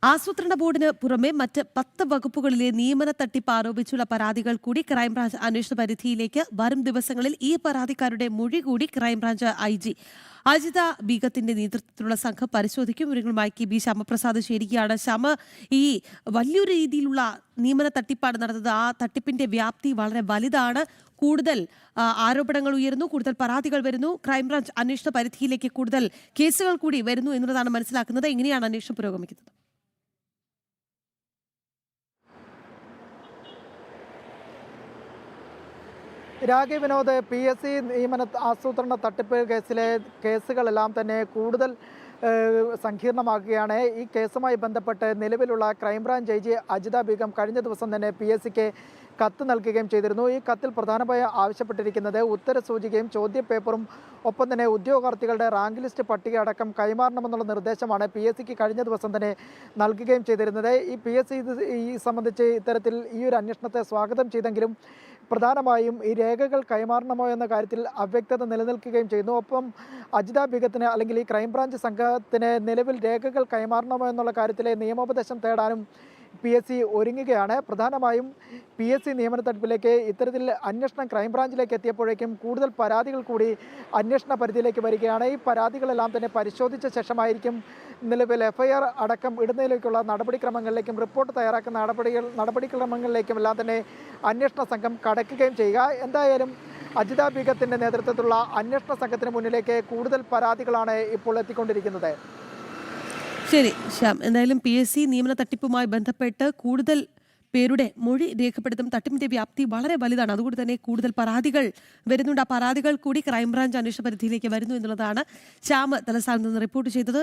ആസൂത്രണ ബോർഡിന് പുറമെ മറ്റ് 10 വകുപ്പുകളിലെ നിയമന തട്ടിപ്പ് ആരോപിച്ചുള്ള പരാതികൾ കൂടി ക്രൈംബ്രാഞ്ച് അന്വേഷണ പരിധിയിലേക്ക് വരും ദിവസങ്ങളിൽ ഈ പരാതിക്കാരുടെ മൊഴി കൂടി ക്രൈംബ്രാഞ്ച് IG അജിത ബീഗത്തിന്റെ നേതൃത്വത്തിലുള്ള സംഘം പരിശോധിക്കും. വിവരങ്ങളുമായി കെ ബി ശ്യാമപ്രസാദ് ചേരുകയാണ്. ശ്യാമ, ഈ വലിയൊരു രീതിയിലുള്ള നിയമന തട്ടിപ്പാണ് നടന്നത്. ആ തട്ടിപ്പിന്റെ വ്യാപ്തി വളരെ വലുതാണ്. കൂടുതൽ ആരോപണങ്ങൾ ഉയരുന്നു, കൂടുതൽ പരാതികൾ വരുന്നു, ക്രൈംബ്രാഞ്ച് അന്വേഷണ പരിധിയിലേക്ക് കൂടുതൽ കേസുകൾ കൂടി വരുന്നു എന്നുള്ളതാണ് മനസ്സിലാക്കുന്നത്. എങ്ങനെയാണ് അന്വേഷണം പുരോഗമിക്കുന്നത്? രാഗി വിനോദ്, PSC നിയമന ആസൂത്രണ തട്ടിപ്പ് കേസിലെ കേസുകളെല്ലാം തന്നെ കൂടുതൽ സങ്കീർണമാക്കുകയാണ്. ഈ കേസുമായി ബന്ധപ്പെട്ട് നിലവിലുള്ള ക്രൈംബ്രാഞ്ച് IG അജിത ബീഗം കഴിഞ്ഞ ദിവസം തന്നെ PSCക്ക് കത്ത് നൽകുകയും ചെയ്തിരുന്നു. ഈ കത്തിൽ പ്രധാനമായി ആവശ്യപ്പെട്ടിരിക്കുന്നത് ഉത്തരസൂചികയും ചോദ്യപേപ്പറും ഒപ്പം തന്നെ ഉദ്യോഗാർത്ഥികളുടെ റാങ്ക് ലിസ്റ്റ് പട്ടിക അടക്കം കൈമാറണമെന്നുള്ള നിർദ്ദേശമാണ് PSCക്ക് കഴിഞ്ഞ ദിവസം തന്നെ നൽകുകയും ചെയ്തിരുന്നത്. ഈ PSC ഈ സംബന്ധിച്ച് ഇത്തരത്തിൽ ഈ ഒരു അന്വേഷണത്തെ സ്വാഗതം ചെയ്തെങ്കിലും പ്രധാനമായും ഈ രേഖകൾ കൈമാറണമോ എന്ന കാര്യത്തിൽ അവ്യക്തത നിലനിൽക്കുകയും ചെയ്യുന്നു. ഒപ്പം അജിത ബീഗത്തിന് അല്ലെങ്കിൽ ഈ ക്രൈംബ്രാഞ്ച് സംഘത്തിന് നിലവിൽ രേഖകൾ കൈമാറണമോ എന്നുള്ള കാര്യത്തിലെ നിയമോപദേശം തേടാനും PSC ഒരുങ്ങുകയാണ്. പ്രധാനമായും PSC നിയമന തട്ടിപ്പിലേക്ക് ഇത്തരത്തിൽ അന്വേഷണം ക്രൈംബ്രാഞ്ചിലേക്ക് എത്തിയപ്പോഴേക്കും കൂടുതൽ പരാതികൾ കൂടി അന്വേഷണ പരിധിയിലേക്ക് വരികയാണ്. ഈ പരാതികളെല്ലാം തന്നെ പരിശോധിച്ച ശേഷമായിരിക്കും നിലവിൽ FIR അടക്കം ഇടുന്നതിലേക്കുള്ള നടപടിക്രമങ്ങളിലേക്കും റിപ്പോർട്ട് തയ്യാറാക്കുന്ന നടപടിക്രമങ്ങളിലേക്കും എല്ലാം തന്നെ അന്വേഷണ സംഘം കടക്കുകയും ചെയ്യുക. എന്തായാലും അജിത ബീഗത്തിൻ്റെ നേതൃത്വത്തിലുള്ള അന്വേഷണ സംഘത്തിന് മുന്നിലേക്ക് കൂടുതൽ പരാതികളാണ് ഇപ്പോൾ എത്തിക്കൊണ്ടിരിക്കുന്നത്. ശരി ശ്യാം, എന്തായാലും PSC നിയമന തട്ടിപ്പുമായി ബന്ധപ്പെട്ട് കൂടുതൽ പേരുടെ മൊഴി രേഖപ്പെടുത്തും. തട്ടിപ്പിന്റെ വ്യാപ്തി വളരെ വലുതാണ്. അതുകൊണ്ട് തന്നെ കൂടുതൽ പരാതികൾ വരുന്നുണ്ട്. ആ പരാതികൾ കൂടി ക്രൈംബ്രാഞ്ച് അന്വേഷണ പരിധിയിലേക്ക് വരുന്നു എന്നുള്ളതാണ് ശ്യാം തലസ്ഥാനത്ത് നിന്ന് റിപ്പോർട്ട് ചെയ്തത്.